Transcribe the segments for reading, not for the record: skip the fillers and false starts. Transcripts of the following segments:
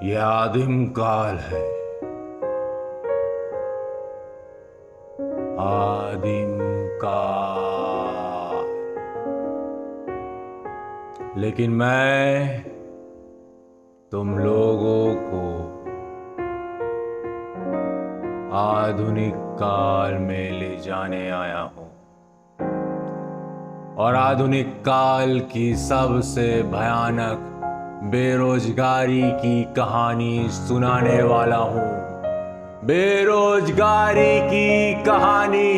ये आदिम काल है। आदिम काल। लेकिन मैं तुम लोगों को आधुनिक काल में ले जाने आया हूं और आधुनिक काल की सबसे भयानक बेरोजगारी की कहानी सुनाने वाला हूं। बेरोजगारी की कहानी।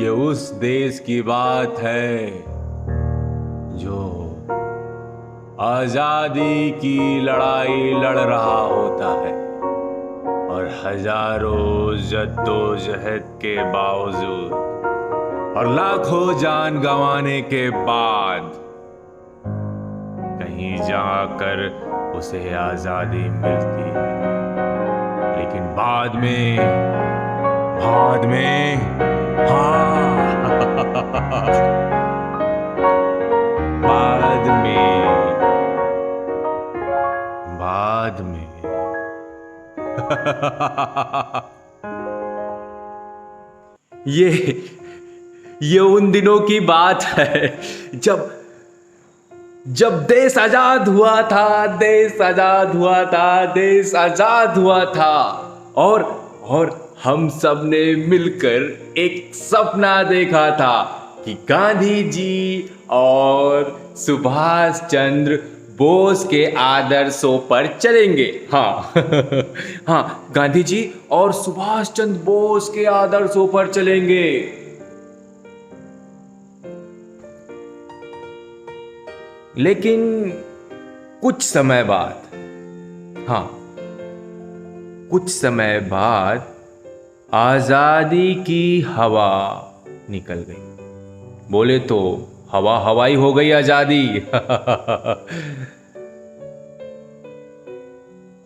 ये उस देश की बात है जो आजादी की लड़ाई लड़ रहा होता है और हजारों जद्दोजहद के बावजूद और लाखों जान गंवाने के बाद कहीं जाकर उसे आजादी मिलती है। लेकिन बाद में हाँ, बाद में ये उन दिनों की बात है जब देश आजाद हुआ था। देश आजाद हुआ था और हम सब ने मिलकर एक सपना देखा था कि गांधी जी और सुभाष चंद्र बोस के आदर्शों पर चलेंगे। हाँ हाँ, गांधी जी और सुभाष चंद्र बोस के आदर्शों पर चलेंगे। लेकिन कुछ समय बाद आजादी की हवा निकल गई। बोले तो हवाई हो गई आजादी।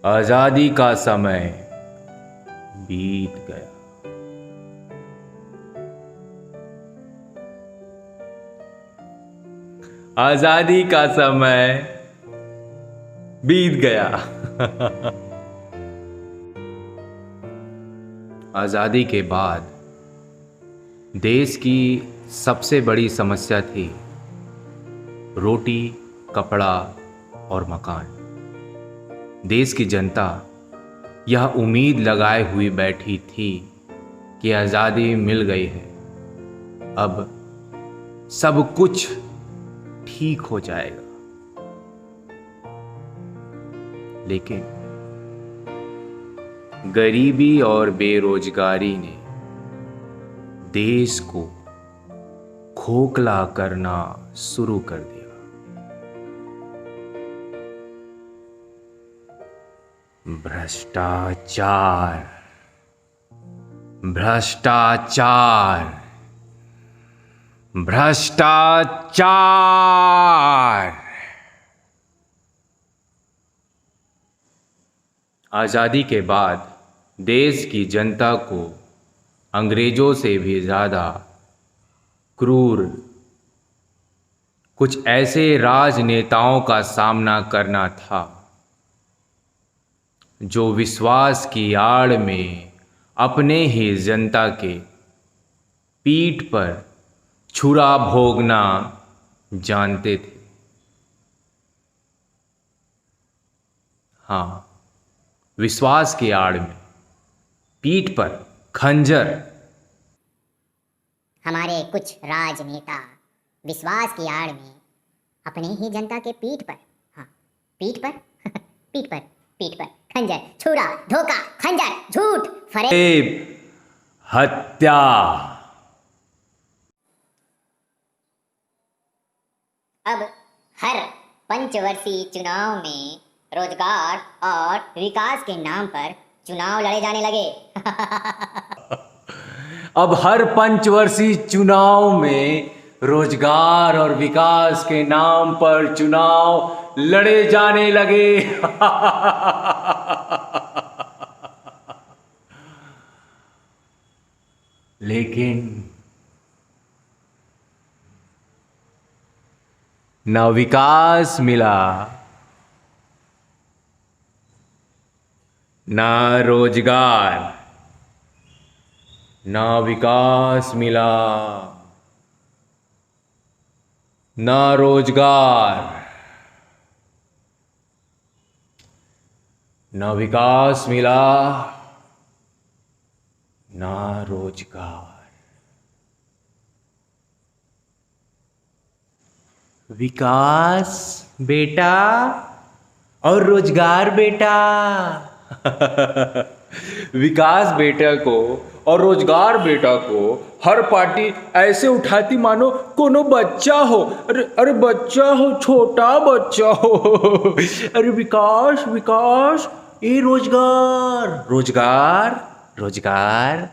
आजादी का समय बीत गया। आजादी का समय बीत गया। आजादी के बाद देश की सबसे बड़ी समस्या थी रोटी, कपड़ा और मकान। देश की जनता यह उम्मीद लगाए हुई बैठी थी कि आजादी मिल गई है, अब सब कुछ ठीक हो जाएगा। लेकिन गरीबी और बेरोजगारी ने देश को खोखला करना शुरू कर दिया। भ्रष्टाचार, भ्रष्टाचार, भ्रष्टाचार। आजादी के बाद देश की जनता को अंग्रेजों से भी ज्यादा क्रूर कुछ ऐसे राजनेताओं का सामना करना था जो विश्वास की आड़ में अपने ही जनता के पीठ पर छुरा भोगना जानते थे। हाँ, विश्वास की आड़ में पीठ पर खंजर। हमारे कुछ राजनेता विश्वास की आड़ में अपने ही जनता के पीठ पर, हाँ पीठ पर पीठ पर खंजर, छुरा, धोखा, खंजर, झूठ, फरेब, हत्या। अब हर पंचवर्षीय चुनाव में रोजगार और विकास के नाम पर चुनाव लड़े जाने लगे। अब हर पंचवर्षीय चुनाव में रोजगार और विकास के नाम पर चुनाव लड़े जाने लगे। लेकिन ना विकास मिला, ना रोजगार, ना विकास मिला, ना रोजगार, ना विकास मिला, ना रोजगार। विकास बेटा और रोजगार बेटा। विकास बेटा को और रोजगार बेटा को हर पार्टी ऐसे उठाती मानो कोनो बच्चा हो। अरे अरे बच्चा हो, छोटा बच्चा हो। अरे विकास विकास, ये रोजगार रोजगार रोजगार।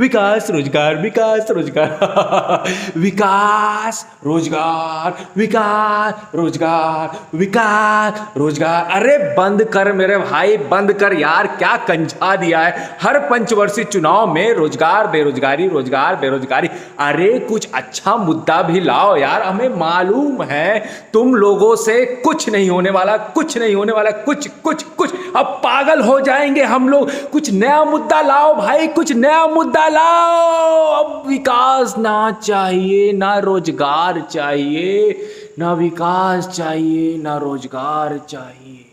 विकास रोजगार, विकास रोजगार। विकास रोजगार, विकास रोजगार, विकास रोजगार। अरे बंद कर मेरे भाई, बंद कर यार, क्या कंझा दिया है हर पंचवर्षीय चुनाव में। रोजगार बेरोजगारी, रोजगार बेरोजगारी। अरे कुछ अच्छा मुद्दा भी लाओ यार, हमें मालूम है तुम लोगों से कुछ नहीं होने वाला, कुछ नहीं होने वाला, कुछ कुछ कुछ। अब पागल हो जाएंगे हम लोग। कुछ नया मुद्दा लाओ भाई, कुछ नया मुद्दा लाओ। अब विकास ना चाहिए, ना रोजगार चाहिए, ना विकास चाहिए, ना रोजगार चाहिए।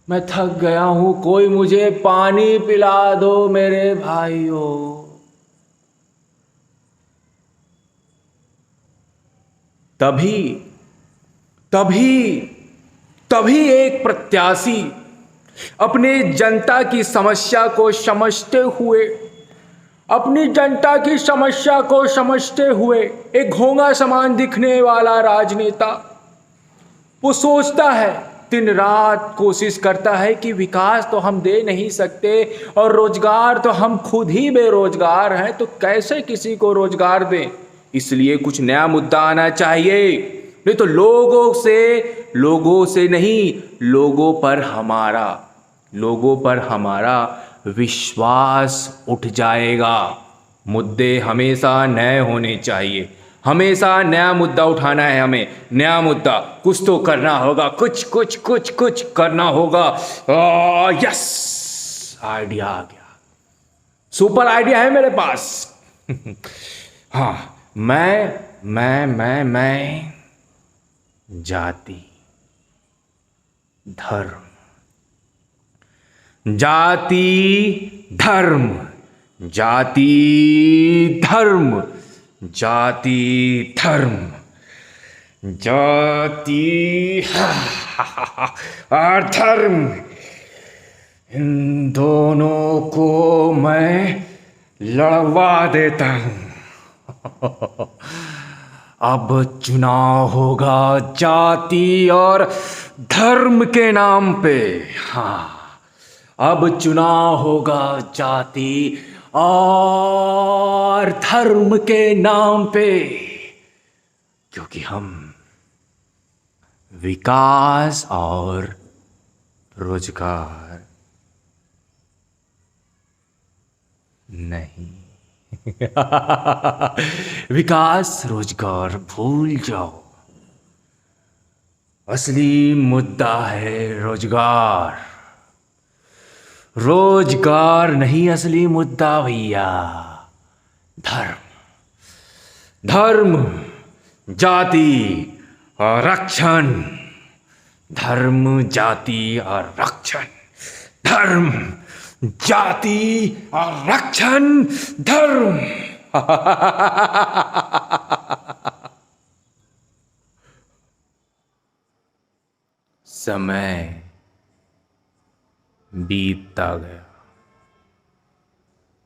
मैं थक गया हूं, कोई मुझे पानी पिला दो मेरे भाइयों। तभी तभी तभी एक प्रत्याशी अपने जनता की समस्या को समझते हुए, अपनी जनता की समस्या को समझते हुए, एक घोंघा समान दिखने वाला राजनेता, वो सोचता है, दिन रात कोशिश करता है कि विकास तो हम दे नहीं सकते और रोजगार तो हम खुद ही बेरोजगार हैं, तो कैसे किसी को रोजगार दें। इसलिए कुछ नया मुद्दा आना चाहिए, नहीं तो लोगों से नहीं, लोगों पर हमारा विश्वास उठ जाएगा। मुद्दे हमेशा नए होने चाहिए, हमेशा नया मुद्दा उठाना है हमें। नया मुद्दा कुछ तो करना होगा, कुछ कुछ कुछ कुछ करना होगा। यस, आइडिया आ गया, सुपर आइडिया है मेरे पास। हाँ, मैं जाति धर्म, जाति धर्म, जाति धर्म, जाति धर्म, जाति और धर्म, इन दोनों को मैं लड़वा देता हूं। अब चुनाव होगा जाति और धर्म के नाम पे। हाँ, अब चुनाव होगा जाति और धर्म के नाम पे, क्योंकि हम विकास और रोजगार नहीं। विकास रोजगार भूल जाओ, असली मुद्दा है रोजगार। रोजगार नहीं असली मुद्दा भैया, धर्म, धर्म, जाति आरक्षण, धर्म जाति आरक्षण, धर्म जाति आरक्षण, धर्म। समय बीतता गया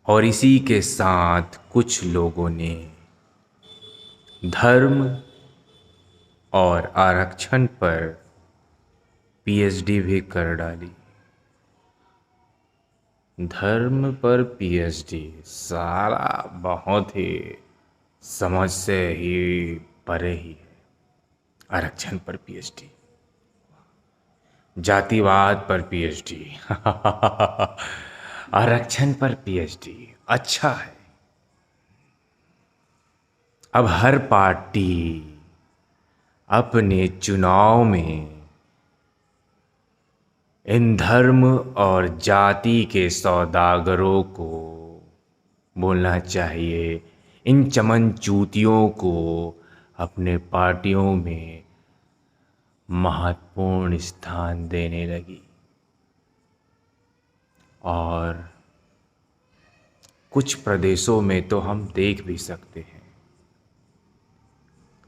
और इसी के साथ कुछ लोगों ने धर्म और आरक्षण पर पीएचडी भी कर डाली। धर्म पर पीएचडी, सारा बहुत ही समझ से ही परे ही है। आरक्षण पर पीएचडी, जातिवाद पर पीएचडी, आरक्षण पर पीएचडी, अच्छा है। अब हर पार्टी अपने चुनाव में इन धर्म और जाति के सौदागरों को बोलना चाहिए, इन चमनचूतियों को अपने पार्टियों में महत्वपूर्ण स्थान देने लगी। और कुछ प्रदेशों में तो हम देख भी सकते हैं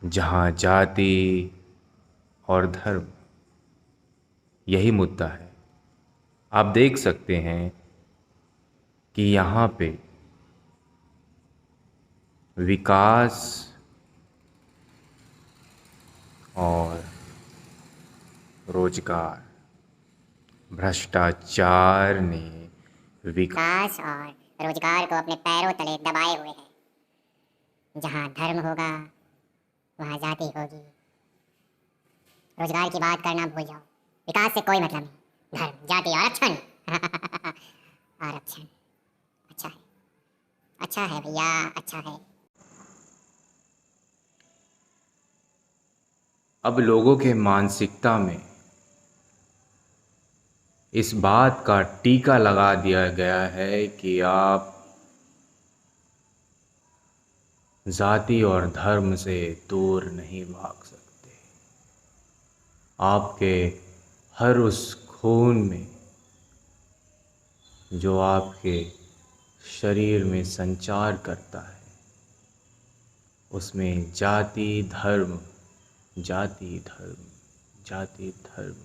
जहाँ जाति और धर्म यही मुद्दा है। आप देख सकते हैं कि यहाँ पे विकास और रोजगार, भ्रष्टाचार ने विकास और रोजगार को अपने पैरों तले दबाए हुए है। जहाँ धर्म होगा वहाँ जाति होगी। रोजगार की बात करना भूल जाओ, विकास से कोई मतलब नहीं। धर्म, जाति, आरक्षण आरक्षण अच्छा है, अच्छा है भैया, अच्छा है। अब लोगों के मानसिकता में इस बात का टीका लगा दिया गया है कि आप जाति और धर्म से दूर नहीं भाग सकते। आपके हर उस खून में जो आपके शरीर में संचार करता है, उसमें जाति धर्म, जाति धर्म, जाति धर्म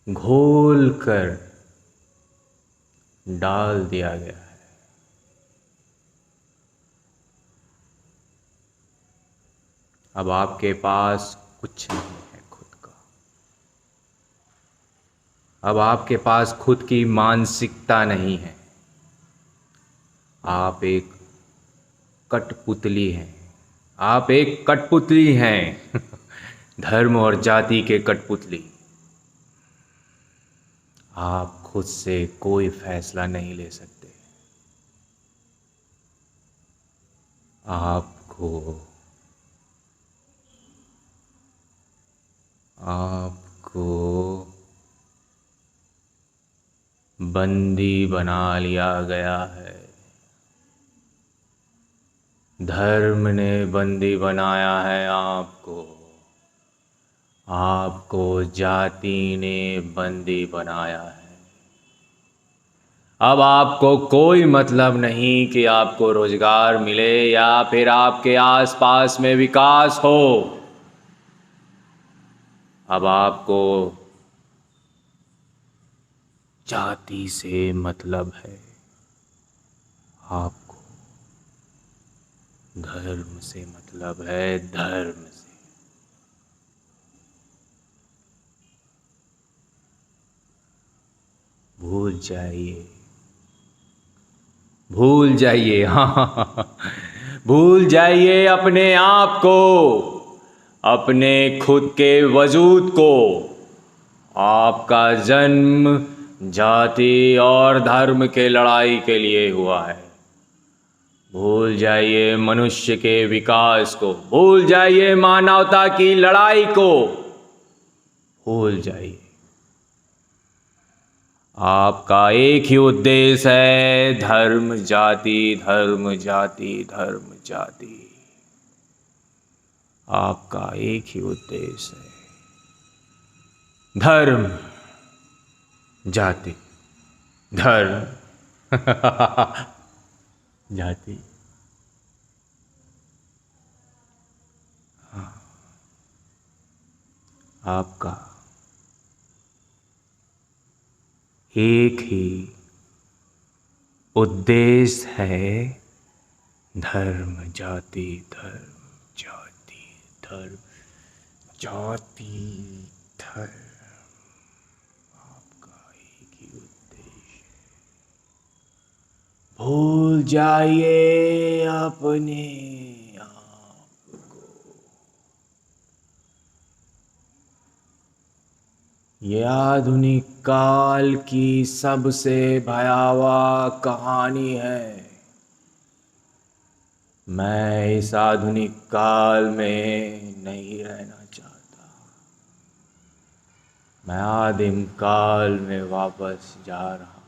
घोल कर डाल दिया गया है। अब आपके पास कुछ नहीं है खुद का। अब आपके पास खुद की मानसिकता नहीं है। आप एक कठपुतली हैं। आप एक कठपुतली हैं। धर्म और जाति के कठपुतली। आप खुद से कोई फैसला नहीं ले सकते। आपको बंदी बना लिया गया है। धर्म ने बंदी बनाया है आपको। आपको जाति ने बंदी बनाया है। अब आपको कोई मतलब नहीं कि आपको रोजगार मिले या फिर आपके आसपास में विकास हो। अब आपको जाति से मतलब है। आपको धर्म से मतलब है, धर्म से। भूल जाइए, भूल जाइए, हाँ, भूल जाइए अपने आप को, अपने खुद के वजूद को। आपका जन्म जाति और धर्म के लड़ाई के लिए हुआ है। भूल जाइए मनुष्य के विकास को, भूल जाइए मानवता की लड़ाई को, भूल जाइए। आपका एक ही उद्देश्य है, धर्म जाति, धर्म जाति, धर्म जाति। आपका एक ही उद्देश्य है, धर्म जाति, धर्म जाति। हाँ, आपका एक ही उद्देश्य है, धर्म जाति, धर्म जाति, धर्म जाति, धर्म। आपका एक ही उद्देश्य है। भूल जाइए अपने आप को, ये आधुनिक काल की सबसे भयावह कहानी है। मैं इस आधुनिक काल में नहीं रहना चाहता। मैं आदिम काल में वापस जा रहा हूँ।